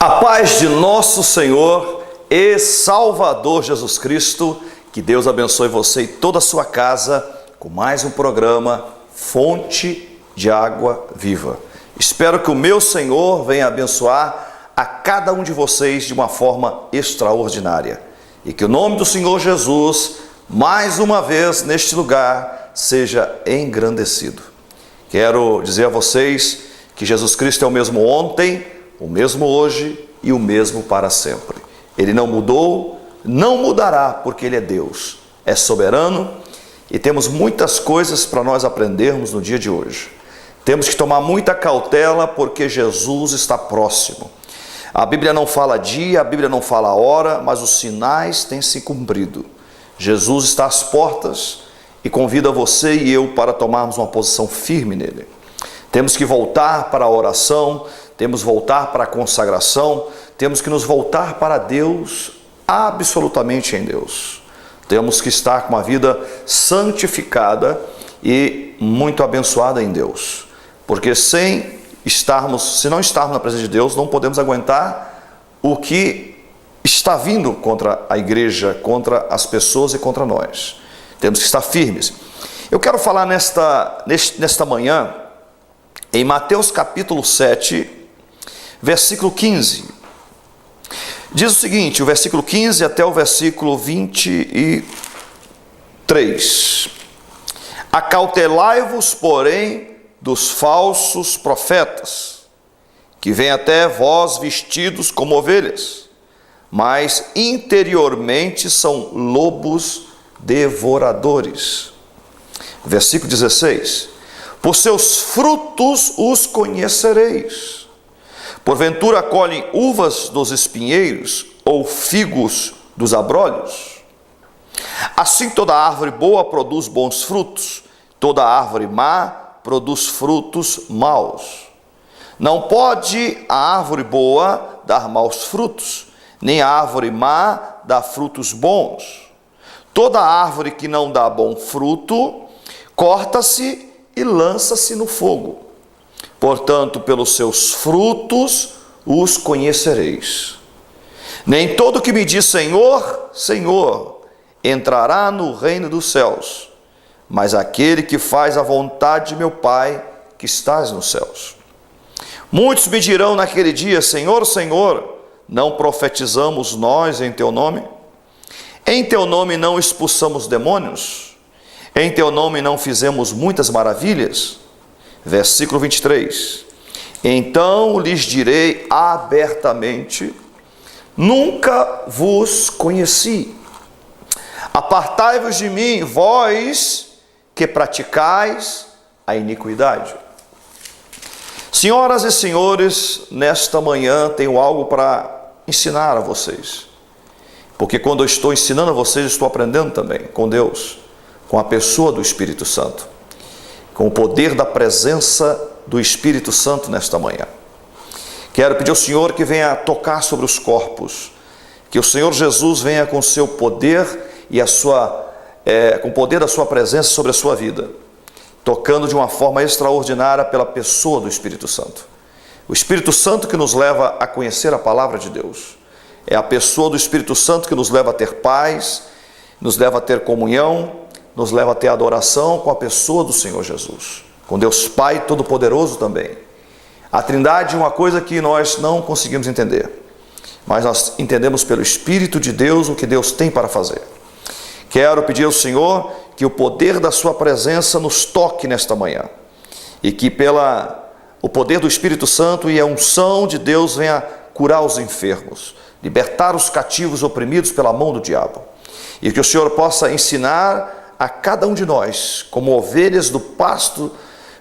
A paz de nosso Senhor e Salvador Jesus Cristo, que Deus abençoe você e toda a sua casa com mais um programa Fonte de Água Viva. Espero que o meu Senhor venha abençoar a cada um de vocês de uma forma extraordinária e que o nome do Senhor Jesus, mais uma vez neste lugar, seja engrandecido. Quero dizer a vocês que Jesus Cristo é o mesmo ontem, o mesmo hoje e o mesmo para sempre. Ele não mudou, não mudará, porque Ele é Deus, é soberano e temos muitas coisas para nós aprendermos no dia de hoje. Temos que tomar muita cautela porque Jesus está próximo. A Bíblia não fala dia, a Bíblia não fala hora, mas os sinais têm se cumprido. Jesus está às portas e convida você e eu para tomarmos uma posição firme nele. Temos que voltar para a oração, temos que voltar para a consagração, temos que nos voltar para Deus, absolutamente em Deus. Temos que estar com uma vida santificada e muito abençoada em Deus. Porque se não estarmos na presença de Deus, não podemos aguentar o que está vindo contra a igreja, contra as pessoas e contra nós. Temos que estar firmes. Eu quero falar nesta manhã, em Mateus capítulo 7, versículo 15. Diz o seguinte, o versículo 15 até o versículo 23. Acautelai-vos, porém, dos falsos profetas, que vêm até vós vestidos como ovelhas, mas interiormente são lobos devoradores. Versículo 16. Por seus frutos os conhecereis. Porventura colhem uvas dos espinheiros ou figos dos abrolhos? Assim toda árvore boa produz bons frutos, toda árvore má produz frutos maus. Não pode a árvore boa dar maus frutos, nem a árvore má dar frutos bons. Toda árvore que não dá bom fruto, corta-se e lança-se no fogo. Portanto, pelos seus frutos os conhecereis. Nem todo que me diz Senhor, Senhor, entrará no reino dos céus, mas aquele que faz a vontade de meu Pai que estás nos céus. Muitos me dirão naquele dia, Senhor, Senhor, não profetizamos nós em teu nome? Em teu nome não expulsamos demônios? Em teu nome não fizemos muitas maravilhas? Versículo 23. Então lhes direi abertamente, nunca vos conheci. Apartai-vos de mim, vós que praticais a iniquidade. Senhoras e senhores, nesta manhã tenho algo para ensinar a vocês. Porque quando eu estou ensinando a vocês, estou aprendendo também com Deus, com a pessoa do Espírito Santo, com o poder da presença do Espírito Santo nesta manhã. Quero pedir ao Senhor que venha tocar sobre os corpos, que o Senhor Jesus venha com seu poder e com o poder da sua presença sobre a sua vida, tocando de uma forma extraordinária pela pessoa do Espírito Santo. O Espírito Santo que nos leva a conhecer a palavra de Deus. É a pessoa do Espírito Santo que nos leva a ter paz, nos leva a ter comunhão, nos leva a ter adoração com a pessoa do Senhor Jesus, com Deus Pai Todo-Poderoso também. A Trindade é uma coisa que nós não conseguimos entender, mas nós entendemos pelo Espírito de Deus o que Deus tem para fazer. Quero pedir ao Senhor que o poder da sua presença nos toque nesta manhã, e que o poder do Espírito Santo e a unção de Deus venha curar os enfermos, libertar os cativos oprimidos pela mão do diabo, e que o Senhor possa ensinar a cada um de nós, como ovelhas do pasto,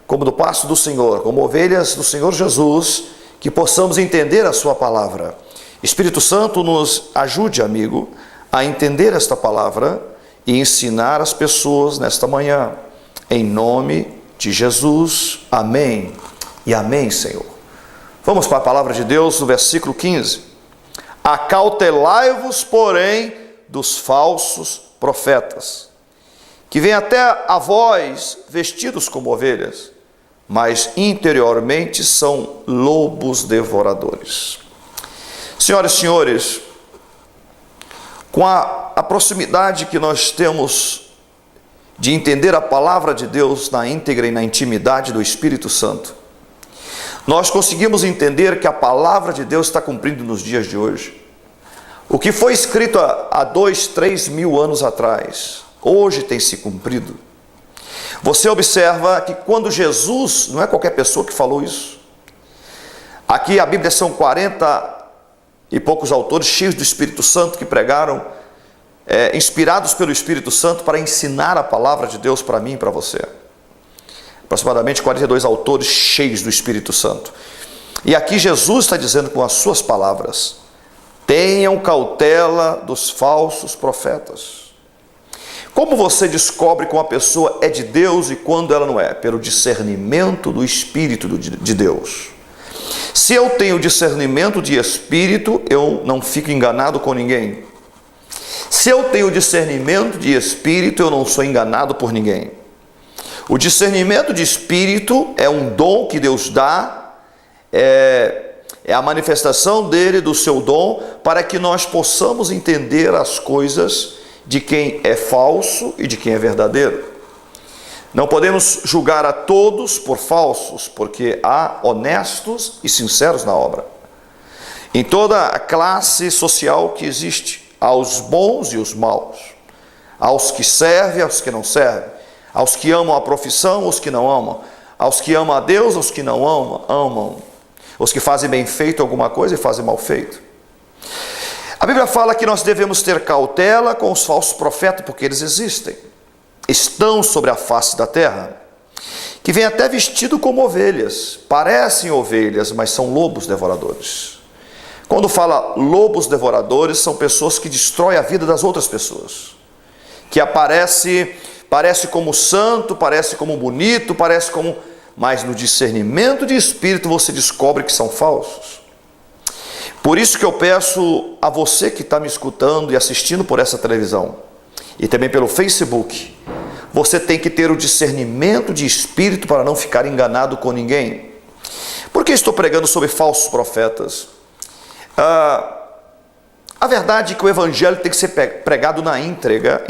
como do pasto do Senhor, como ovelhas do Senhor Jesus, que possamos entender a sua palavra. Espírito Santo, nos ajude, amigo, a entender esta palavra e ensinar as pessoas nesta manhã. Em nome de Jesus. Amém e amém, Senhor. Vamos para a palavra de Deus no versículo 15. Acautelai-vos, porém, dos falsos profetas, que vêm até a vós vestidos como ovelhas, mas interiormente são lobos devoradores. Senhoras e senhores, com a proximidade que nós temos de entender a palavra de Deus na íntegra e na intimidade do Espírito Santo, nós conseguimos entender que a palavra de Deus está cumprindo nos dias de hoje. O que foi escrito há 2, 3 mil anos atrás, hoje tem se cumprido. Você observa que quando Jesus, não é qualquer pessoa que falou isso. Aqui a Bíblia são 40 e poucos autores cheios do Espírito Santo que pregaram, inspirados pelo Espírito Santo para ensinar a palavra de Deus para mim e para você. Aproximadamente 42 autores cheios do Espírito Santo. E aqui Jesus está dizendo com as suas palavras: tenham cautela dos falsos profetas. Como você descobre que uma pessoa é de Deus e quando ela não é? Pelo discernimento do Espírito de Deus. Se eu tenho discernimento de Espírito, eu não fico enganado com ninguém. Se eu tenho discernimento de Espírito, eu não sou enganado por ninguém. O discernimento de Espírito é um dom que Deus dá, é a manifestação dele, do seu dom, para que nós possamos entender as coisas de quem é falso e de quem é verdadeiro. Não podemos julgar a todos por falsos, porque há honestos e sinceros na obra. Em toda a classe social que existe, há os bons e os maus, aos que servem, aos que não servem, aos que amam a profissão, aos que não amam, aos que amam a Deus, aos que não amam, os que fazem bem feito alguma coisa e fazem mal feito. A Bíblia fala que nós devemos ter cautela com os falsos profetas, porque eles existem, estão sobre a face da terra, que vêm até vestido como ovelhas, parecem ovelhas, mas são lobos devoradores. Quando fala lobos devoradores, são pessoas que destroem a vida das outras pessoas, que parece como santo, parece como bonito, mas no discernimento de espírito você descobre que são falsos. Por isso que eu peço a você que está me escutando e assistindo por essa televisão, e também pelo Facebook, você tem que ter o discernimento de espírito para não ficar enganado com ninguém. Por que estou pregando sobre falsos profetas? A verdade é que o Evangelho tem que ser pregado na íntegra.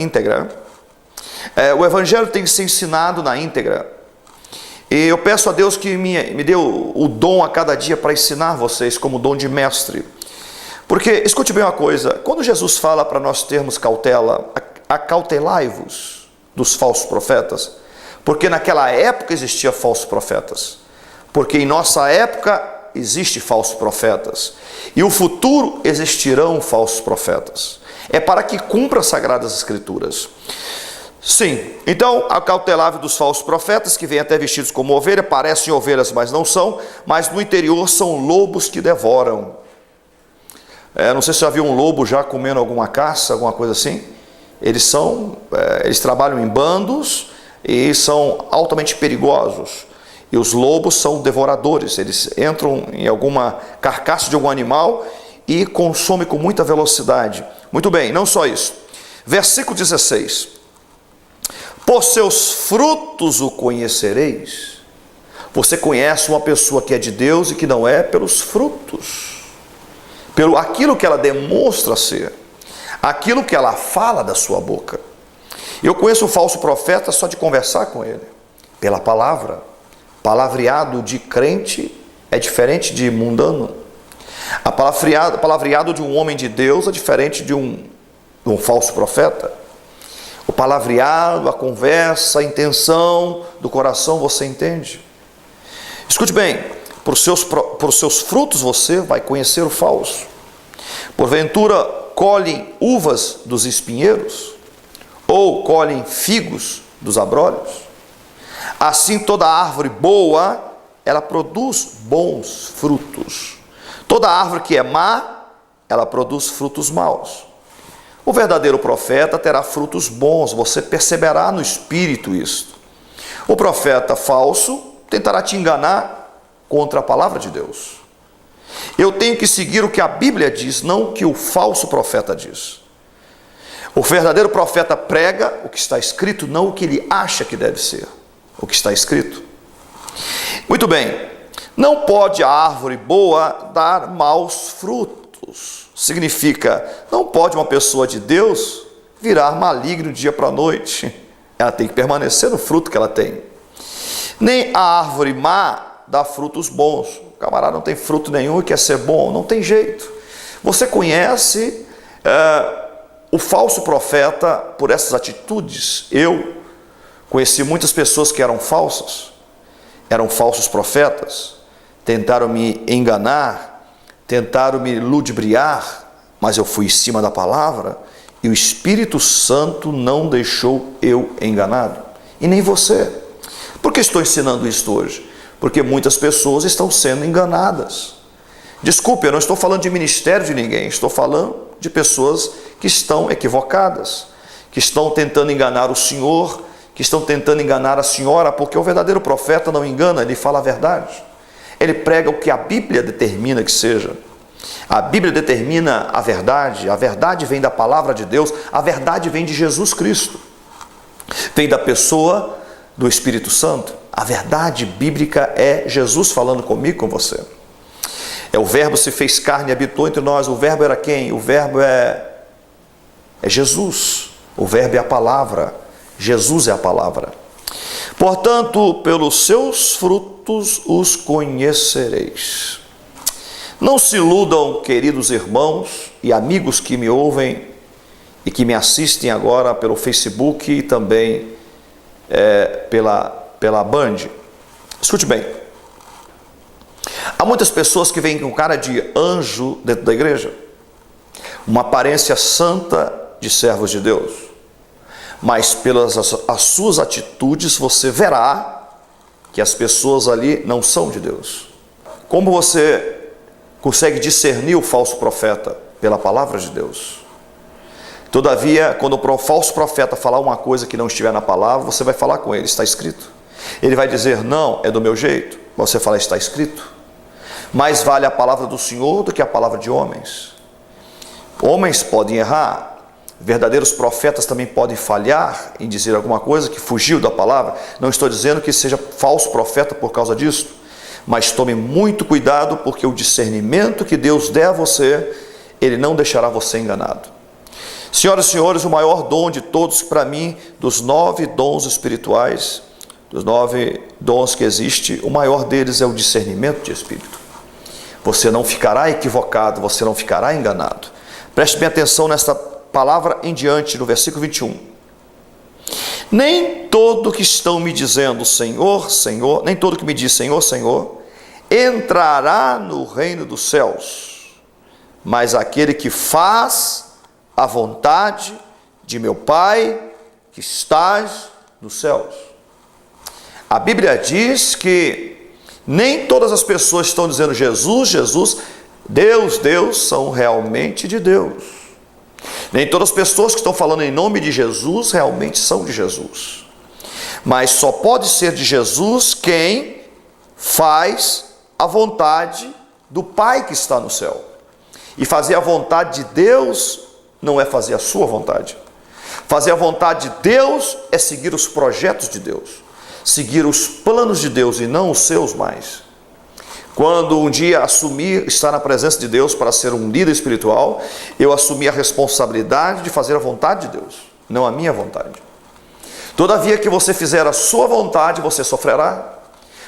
O Evangelho tem que ser ensinado na íntegra. E eu peço a Deus que me dê o dom a cada dia para ensinar vocês como dom de mestre. Porque, escute bem uma coisa, quando Jesus fala para nós termos cautela, acautelai-vos dos falsos profetas, porque naquela época existia falsos profetas, porque em nossa época existe falsos profetas, e o futuro existirão falsos profetas. É para que cumpra as Sagradas Escrituras. Sim, então acautelável dos falsos profetas, que vêm até vestidos como ovelha, parecem ovelhas, mas não são, mas no interior são lobos que devoram. Não sei se já viu um lobo já comendo alguma caça, alguma coisa assim. Eles trabalham em bandos e são altamente perigosos. E os lobos são devoradores, eles entram em alguma carcaça de algum animal e consomem com muita velocidade. Muito bem, não só isso. Versículo 16. Por seus frutos o conhecereis. Você conhece uma pessoa que é de Deus e que não é pelos frutos, pelo aquilo que ela demonstra ser, aquilo que ela fala da sua boca. Eu conheço um falso profeta só de conversar com ele, pela palavra. Palavreado de crente é diferente de mundano. Palavreado de um homem de Deus é diferente de um falso profeta. O palavreado, a conversa, a intenção do coração, você entende? Escute bem, por seus frutos você vai conhecer o falso. Porventura colhem uvas dos espinheiros? Ou colhem figos dos abrolhos? Assim toda árvore boa, ela produz bons frutos. Toda árvore que é má, ela produz frutos maus. O verdadeiro profeta terá frutos bons, você perceberá no espírito isto. O profeta falso tentará te enganar contra a palavra de Deus. Eu tenho que seguir o que a Bíblia diz, não o que o falso profeta diz. O verdadeiro profeta prega o que está escrito, não o que ele acha que deve ser, o que está escrito. Muito bem, não pode a árvore boa dar maus frutos, frutos. Significa, não pode uma pessoa de Deus virar maligno dia para a noite. Ela tem que permanecer no fruto que ela tem. Nem a árvore má dá frutos bons. O camarada não tem fruto nenhum e quer ser bom, não tem jeito. Você conhece o falso profeta por essas atitudes. Eu conheci muitas pessoas que eram falsas, eram falsos profetas, tentaram me enganar, tentaram me ludibriar, mas eu fui em cima da palavra e o Espírito Santo não deixou eu enganado. E nem você. Por que estou ensinando isso hoje? Porque muitas pessoas estão sendo enganadas. Desculpe, eu não estou falando de ministério de ninguém, estou falando de pessoas que estão equivocadas, que estão tentando enganar o Senhor, que estão tentando enganar a senhora, porque o verdadeiro profeta não engana, ele fala a verdade. Ele prega o que a Bíblia determina que seja. A Bíblia determina a verdade vem da palavra de Deus, a verdade vem de Jesus Cristo, vem da pessoa do Espírito Santo. A verdade bíblica é Jesus falando comigo, com você. O Verbo se fez carne e habitou entre nós. O Verbo era quem? O Verbo é Jesus. O Verbo é a palavra. Jesus é a palavra. Portanto, pelos seus frutos os conhecereis. Não se iludam, queridos irmãos e amigos que me ouvem e que me assistem agora pelo Facebook e também pela Band. Escute bem. Há muitas pessoas que vêm com cara de anjo dentro da igreja, uma aparência santa de servos de Deus, mas pelas as suas atitudes você verá que as pessoas ali não são de Deus. Como você consegue discernir o falso profeta? Pela palavra de Deus. Todavia, quando o falso profeta falar uma coisa que não estiver na palavra, você vai falar com ele, está escrito. Ele vai dizer, não, é do meu jeito. Você fala, está escrito. Mais vale a palavra do Senhor do que a palavra de homens. Homens podem errar, verdadeiros profetas também podem falhar em dizer alguma coisa que fugiu da palavra. Não estou dizendo que seja falso profeta por causa disso, mas tome muito cuidado, porque o discernimento que Deus der a você, Ele não deixará você enganado. Senhoras e senhores, o maior dom de todos para mim, dos 9 dons espirituais, dos 9 dons que existem, o maior deles é o discernimento de espírito. Você não ficará equivocado, você não ficará enganado. Preste bem atenção nesta palavra em diante, no versículo 21. Nem todo que estão me dizendo Senhor, Senhor, nem todo que me diz Senhor, Senhor, entrará no reino dos céus, mas aquele que faz a vontade de meu Pai que estás nos céus. A Bíblia diz que nem todas as pessoas que estão dizendo Jesus, Jesus, Deus, Deus, são realmente de Deus. Nem todas as pessoas que estão falando em nome de Jesus realmente são de Jesus. Mas só pode ser de Jesus quem faz a vontade do Pai que está no céu. E fazer a vontade de Deus não é fazer a sua vontade. Fazer a vontade de Deus é seguir os projetos de Deus, seguir os planos de Deus e não os seus mais. Quando um dia assumi estar na presença de Deus para ser um líder espiritual, eu assumi a responsabilidade de fazer a vontade de Deus, não a minha vontade. Todavia que você fizer a sua vontade, você sofrerá,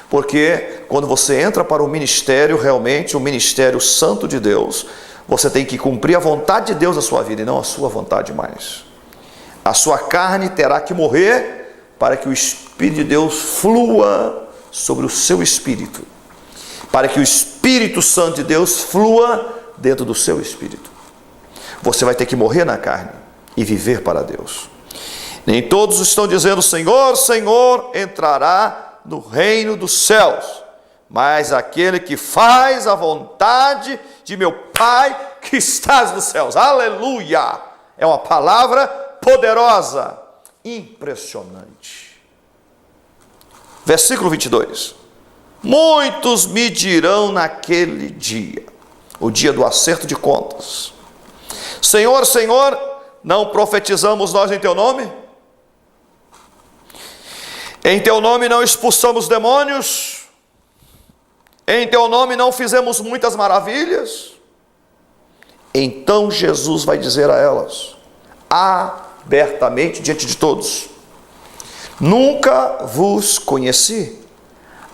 porque quando você entra para o ministério, realmente o ministério santo de Deus, você tem que cumprir a vontade de Deus na sua vida e não a sua vontade mais. A sua carne terá que morrer para que o Espírito de Deus flua sobre o seu espírito, para que o Espírito Santo de Deus flua dentro do seu espírito. Você vai ter que morrer na carne e viver para Deus. Nem todos estão dizendo Senhor, Senhor, entrará no reino dos céus, mas aquele que faz a vontade de meu Pai que estás nos céus. Aleluia! É uma palavra poderosa, impressionante. Versículo 22. Muitos me dirão naquele dia, o dia do acerto de contas, Senhor, Senhor, não profetizamos nós em teu nome? Em teu nome não expulsamos demônios? Em teu nome não fizemos muitas maravilhas? Então Jesus vai dizer a elas, abertamente diante de todos: nunca vos conheci,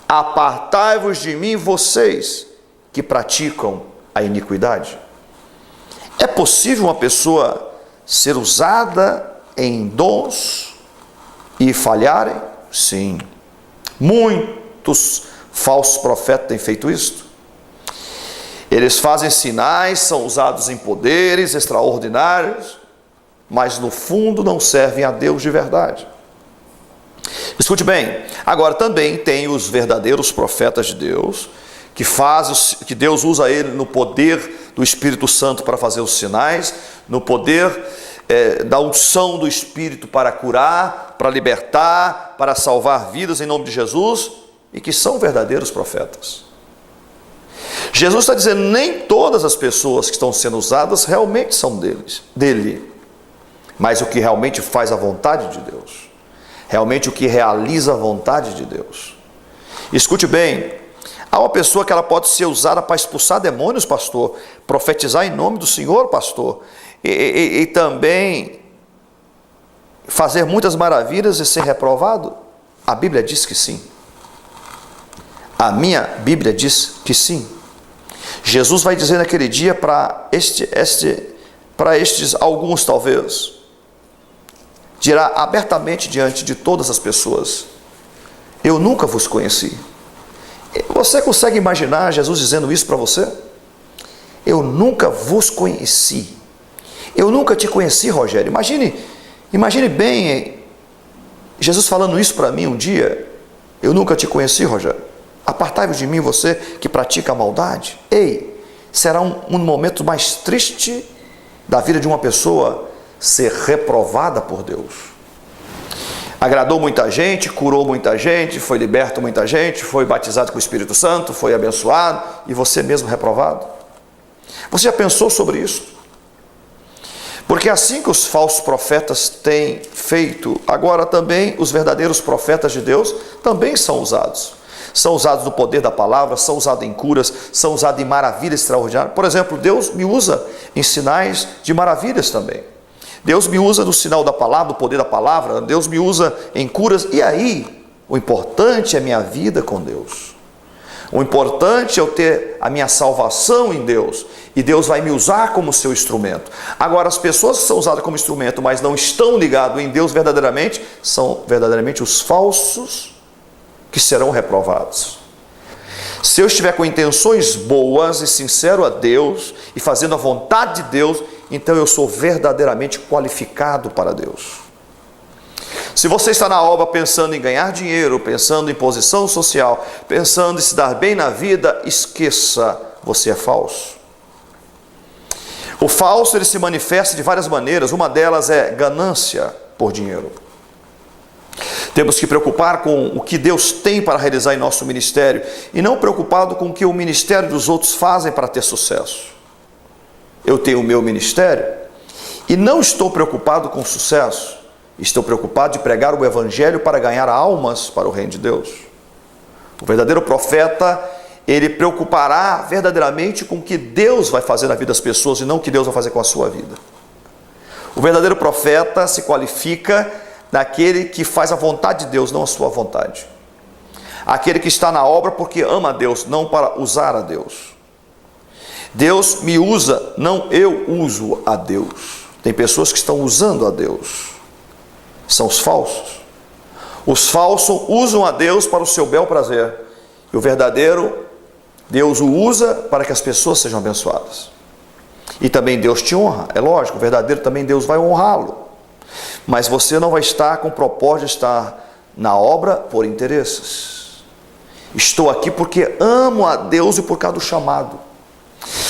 apartai-vos de mim, vocês que praticam a iniquidade. É possível uma pessoa ser usada em dons e falharem? Sim. Muitos falsos profetas têm feito isso. Eles fazem sinais, são usados em poderes extraordinários, mas no fundo não servem a Deus de verdade. Escute bem, agora também tem os verdadeiros profetas de Deus, que Deus usa ele no poder do Espírito Santo para fazer os sinais, no poder da unção do Espírito para curar, para libertar, para salvar vidas em nome de Jesus, e que são verdadeiros profetas. Jesus está dizendo, nem todas as pessoas que estão sendo usadas realmente são dele, mas o que realmente faz a vontade de Deus, realmente o que realiza a vontade de Deus. Escute bem, há uma pessoa que ela pode ser usada para expulsar demônios, pastor, profetizar em nome do Senhor, pastor, e também fazer muitas maravilhas e ser reprovado? A Bíblia diz que sim. A minha Bíblia diz que sim. Jesus vai dizer naquele dia para estes alguns talvez, dirá abertamente diante de todas as pessoas: eu nunca vos conheci. Você consegue imaginar Jesus dizendo isso para você? Eu nunca vos conheci. Eu nunca te conheci, Rogério. Imagine bem Jesus falando isso para mim um dia. Eu nunca te conheci, Rogério. Apartai-vos de mim, você que pratica a maldade. Ei, será um momento mais triste da vida de uma pessoa ser reprovada por Deus. Agradou muita gente, curou muita gente, foi liberto muita gente, foi batizado com o Espírito Santo, foi abençoado, e você mesmo reprovado. Você já pensou sobre isso? Porque assim que os falsos profetas têm feito, agora também os verdadeiros profetas de Deus também são usados. São usados no poder da palavra, são usados em curas, são usados em maravilhas extraordinárias. Por exemplo, Deus me usa em sinais de maravilhas também. Deus me usa no sinal da palavra, no poder da palavra. Deus me usa em curas. E aí, o importante é a minha vida com Deus. O importante é eu ter a minha salvação em Deus. E Deus vai me usar como seu instrumento. Agora, as pessoas que são usadas como instrumento, mas não estão ligadas em Deus verdadeiramente, são verdadeiramente os falsos que serão reprovados. Se eu estiver com intenções boas e sincero a Deus e fazendo a vontade de Deus, então eu sou verdadeiramente qualificado para Deus. Se você está na obra pensando em ganhar dinheiro, pensando em posição social, pensando em se dar bem na vida, esqueça, você é falso. O falso, ele se manifesta de várias maneiras. Uma delas é ganância por dinheiro. Temos que preocupar com o que Deus tem para realizar em nosso ministério e não preocupado com o que o ministério dos outros fazem para ter sucesso. Eu tenho o meu ministério e não estou preocupado com o sucesso. Estou preocupado de pregar o evangelho para ganhar almas para o reino de Deus. O verdadeiro profeta, ele preocupará verdadeiramente com o que Deus vai fazer na vida das pessoas e não o que Deus vai fazer com a sua vida. O verdadeiro profeta se qualifica daquele que faz a vontade de Deus, não a sua vontade. Aquele que está na obra porque ama a Deus, não para usar a Deus. Deus me usa, não eu uso a Deus. Tem pessoas que estão usando a Deus. São os falsos. Os falsos usam a Deus para o seu bel prazer. E o verdadeiro, Deus o usa para que as pessoas sejam abençoadas. E também Deus te honra, é lógico, o verdadeiro também Deus vai honrá-lo. Mas você não vai estar com o propósito de estar na obra por interesses. Estou aqui porque amo a Deus e por causa do chamado.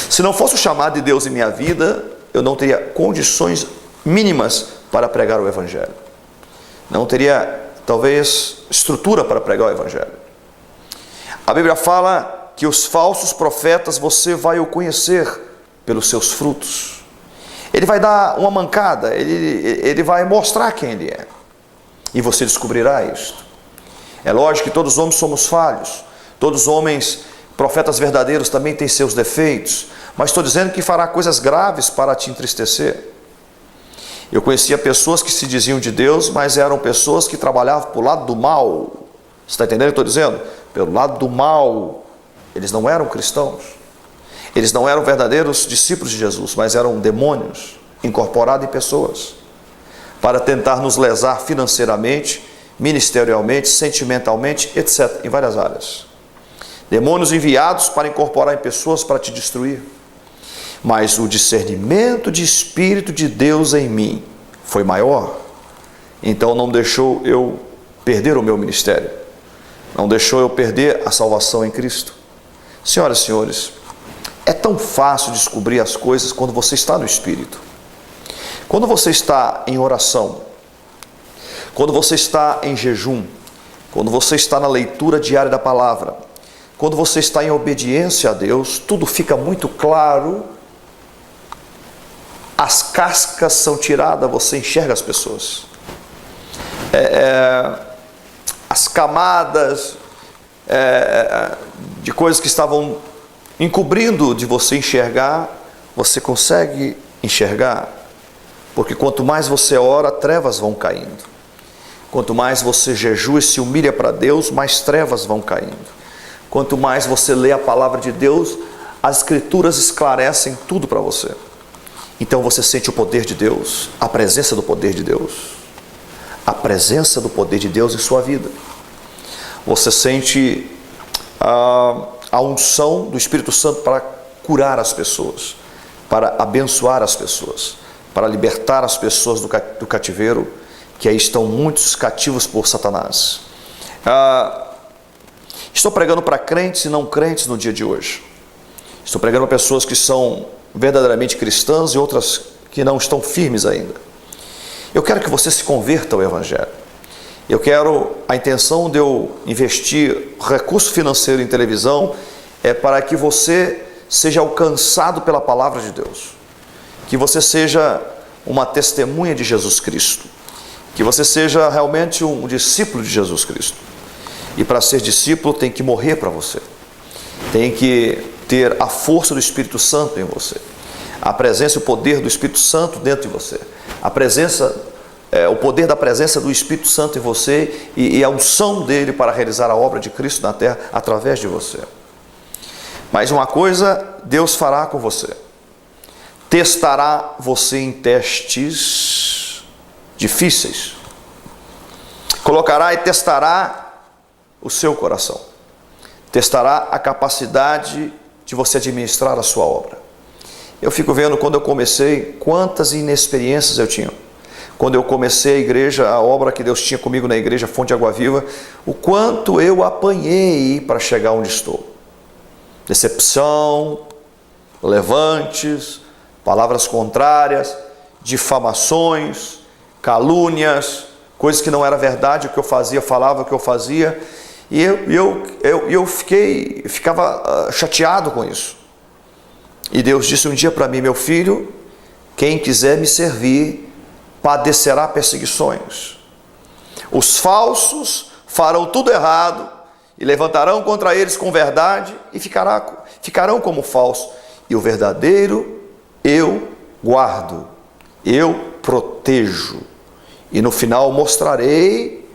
Se não fosse o chamado de Deus em minha vida, eu não teria condições mínimas para pregar o Evangelho. Não teria, talvez, estrutura para pregar o Evangelho. A Bíblia fala que os falsos profetas você vai o conhecer pelos seus frutos. Ele vai dar uma mancada, ele vai mostrar quem ele é. E você descobrirá isto. É lógico que todos os homens somos falhos. Todos os homens, profetas verdadeiros, também têm seus defeitos. mas estou dizendo que fará coisas graves para te entristecer. Eu conhecia pessoas que se diziam de Deus, mas eram pessoas que trabalhavam para o lado do mal. Você está entendendo o que eu estou dizendo? Pelo lado do mal. Eles não eram cristãos. Eles não eram verdadeiros discípulos de Jesus, mas eram demônios incorporados em pessoas, para tentar nos lesar financeiramente, ministerialmente, sentimentalmente, etc., em várias áreas. Demônios enviados para incorporar em pessoas para te destruir. Mas o discernimento de Espírito de Deus em mim foi maior, então não deixou eu perder o meu ministério, não deixou eu perder a salvação em Cristo. Senhoras e senhores, é tão fácil descobrir as coisas quando você está no Espírito. Quando você está em oração, quando você está em jejum, quando você está na leitura diária da palavra, quando você está em obediência a Deus, tudo fica muito claro. As cascas são tiradas, você enxerga as pessoas. As camadas de coisas que estavam encobrindo de você enxergar, você consegue enxergar. Porque quanto mais você ora, trevas vão caindo. Quanto mais você jejua e se humilha para Deus, mais trevas vão caindo. Quanto mais você lê a palavra de Deus, as Escrituras esclarecem tudo para você. Então você sente o poder de Deus, a presença do poder de Deus, a presença do poder de Deus em sua vida. Você sente a unção do Espírito Santo para curar as pessoas, para abençoar as pessoas, para libertar as pessoas do cativeiro, que aí estão muitos cativos por Satanás. Estou pregando para crentes e não crentes no dia de hoje. Estou pregando para pessoas que são verdadeiramente cristãs e outras que não estão firmes ainda. Eu quero que você se converta ao Evangelho. A intenção de eu investir recurso financeiro em televisão é para que você seja alcançado pela palavra de Deus, que você seja uma testemunha de Jesus Cristo, que você seja realmente um discípulo de Jesus Cristo. E para ser discípulo tem que morrer para você, tem que ter a força do Espírito Santo em você, a presença e o poder do Espírito Santo dentro de você, o poder da presença do Espírito Santo em você e a unção dele para realizar a obra de Cristo na terra através de você. Mas uma coisa Deus fará com você: testará você em testes difíceis, colocará e testará o seu coração, testará a capacidade de você administrar a sua obra. Eu fico vendo, quando eu comecei, quantas inexperiências eu tinha. Quando eu comecei a igreja, a obra que Deus tinha comigo na igreja Fonte de Água Viva, o quanto eu apanhei para chegar onde estou. Decepção, levantes, palavras contrárias, difamações, calúnias, coisas que não era verdade, o que eu fazia, falava o que eu fazia. E eu ficava chateado com isso. E Deus disse um dia para mim: meu filho, quem quiser me servir padecerá perseguições. Os falsos farão tudo errado e levantarão contra eles com verdade e ficarão como falsos. E o verdadeiro eu guardo, eu protejo. E no final mostrarei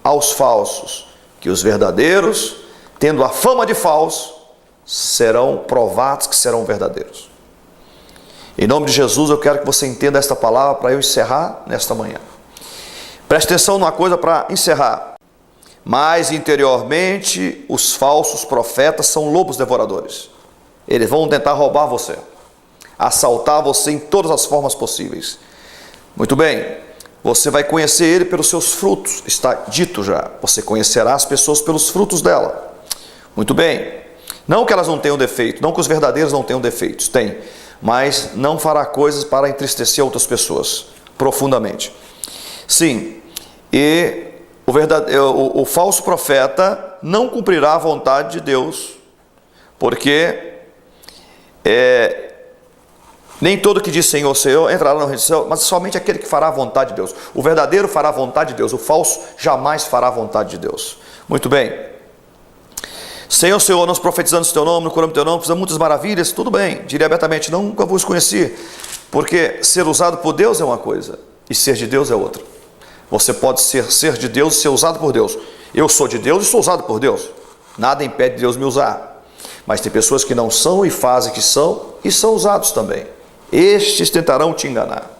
aos falsos que os verdadeiros, tendo a fama de falso, serão provados que serão verdadeiros. Em nome de Jesus, eu quero que você entenda esta palavra para eu encerrar nesta manhã. Preste atenção numa coisa para encerrar. Mas interiormente, os falsos profetas são lobos devoradores. Eles vão tentar roubar você, assaltar você em todas as formas possíveis. Muito bem, você vai conhecer ele pelos seus frutos, está dito já. Você conhecerá as pessoas pelos frutos dela. Muito bem, não que elas não tenham defeito, não que os verdadeiros não tenham defeitos, tem, mas não fará coisas para entristecer outras pessoas profundamente. Sim, e o falso profeta não cumprirá a vontade de Deus, porque nem todo que diz Senhor, Senhor entrará no reino do céu, mas somente aquele que fará a vontade de Deus. O verdadeiro fará a vontade de Deus, o falso jamais fará a vontade de Deus. Muito bem. Senhor, nós profetizamos o teu nome, curamos o teu nome, fizemos muitas maravilhas, tudo bem, diria abertamente, nunca vos conheci, porque ser usado por Deus é uma coisa, e ser de Deus é outra. Você pode ser de Deus e ser usado por Deus. Eu sou de Deus e sou usado por Deus. Nada impede Deus me usar. Mas tem pessoas que não são e fazem que são e são usados também. Estes tentarão te enganar.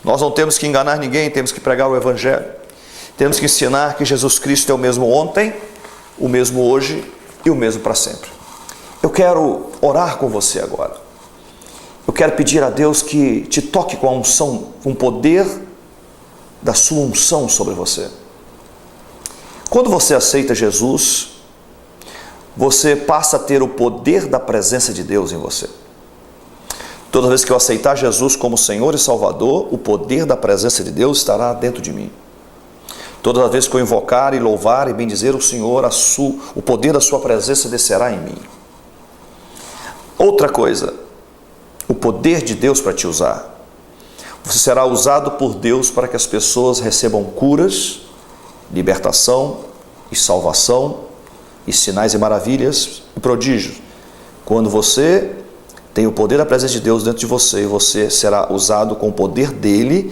Nós não temos que enganar ninguém, temos que pregar o Evangelho. Temos que ensinar que Jesus Cristo é o mesmo ontem, o mesmo hoje e o mesmo para sempre. Eu quero orar com você agora. Eu quero pedir a Deus que te toque com a unção, com o poder da sua unção sobre você. Quando você aceita Jesus, você passa a ter o poder da presença de Deus em você. Toda vez que eu aceitar Jesus como Senhor e Salvador, o poder da presença de Deus estará dentro de mim. Toda vez que eu invocar e louvar e bendizer o Senhor, o poder da sua presença descerá em mim. Outra coisa, o poder de Deus para te usar. Você será usado por Deus para que as pessoas recebam curas, libertação e salvação, e sinais e maravilhas e prodígios. Quando você tem o poder da presença de Deus dentro de você, você será usado com o poder dele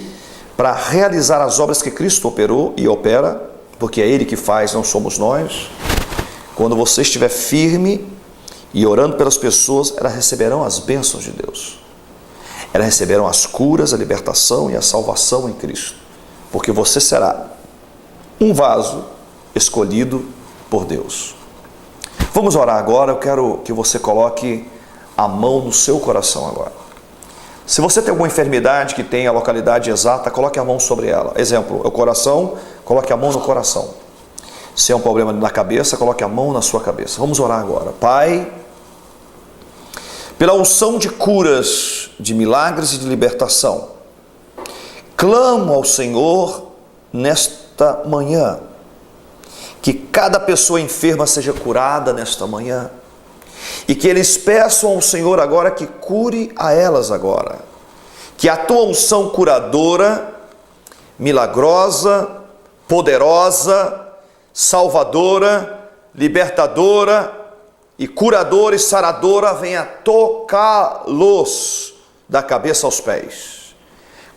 para realizar as obras que Cristo operou e opera, porque é Ele que faz, não somos nós. Quando você estiver firme e orando pelas pessoas, elas receberão as bênçãos de Deus. Elas receberão as curas, a libertação e a salvação em Cristo, porque você será um vaso escolhido por Deus. Vamos orar agora. Eu quero que você coloque a mão no seu coração agora. Se você tem alguma enfermidade que tem a localidade exata, coloque a mão sobre ela. Exemplo, o coração, coloque a mão no coração. Se é um problema na cabeça, coloque a mão na sua cabeça. Vamos orar agora. Pai, pela unção de curas, de milagres e de libertação, clamo ao Senhor nesta manhã, que cada pessoa enferma seja curada nesta manhã, e que eles peçam ao Senhor agora que cure a elas agora, que a tua unção curadora, milagrosa, poderosa, salvadora, libertadora e curadora e saradora venha tocá-los da cabeça aos pés.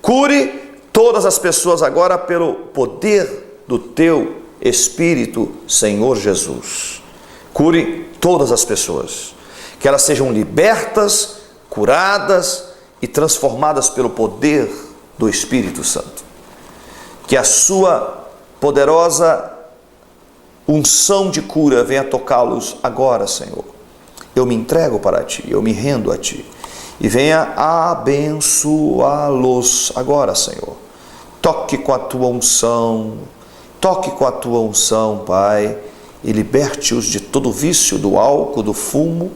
Cure todas as pessoas agora pelo poder do teu Espírito, Senhor Jesus. Cure todas as pessoas, que elas sejam libertas, curadas e transformadas pelo poder do Espírito Santo. Que a sua poderosa unção de cura venha tocá-los agora, Senhor. Eu me entrego para Ti, eu me rendo a Ti, e venha abençoá-los agora, Senhor. Toque com a Tua unção, toque com a Tua unção, Pai, e liberte-os de todo vício, do álcool, do fumo,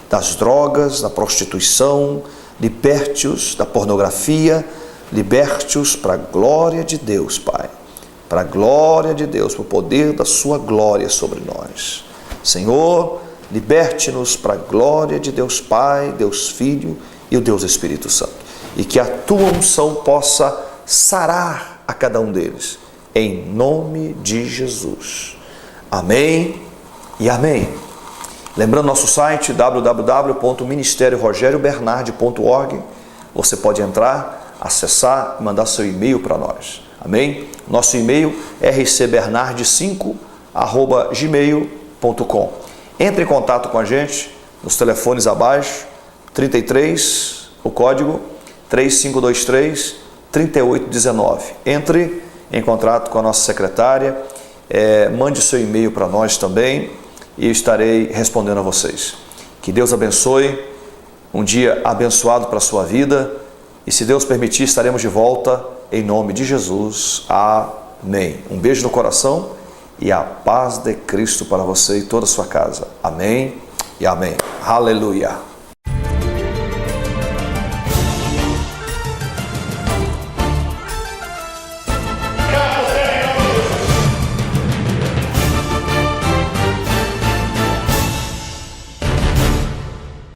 das drogas, da prostituição, liberte-os da pornografia, liberte-os para a glória de Deus, Pai, para a glória de Deus, para o poder da sua glória sobre nós. Senhor, liberte-nos para a glória de Deus Pai, Deus Filho e o Deus Espírito Santo, e que a tua unção possa sarar a cada um deles, em nome de Jesus. Amém e amém. Lembrando nosso site www.ministeriorogeriobernardi.org, você pode entrar, acessar e mandar seu e-mail para nós. Amém? Nosso e-mail é rcbernardi5@gmail.com. Entre em contato com a gente nos telefones abaixo, 33, o código 3523-3819. Entre em contato com a nossa secretária, mande seu e-mail para nós também e eu estarei respondendo a vocês. Que Deus abençoe, um dia abençoado para a sua vida, e se Deus permitir estaremos de volta em nome de Jesus. Amém. Um beijo no coração e a paz de Cristo para você e toda a sua casa. Amém e amém. Aleluia.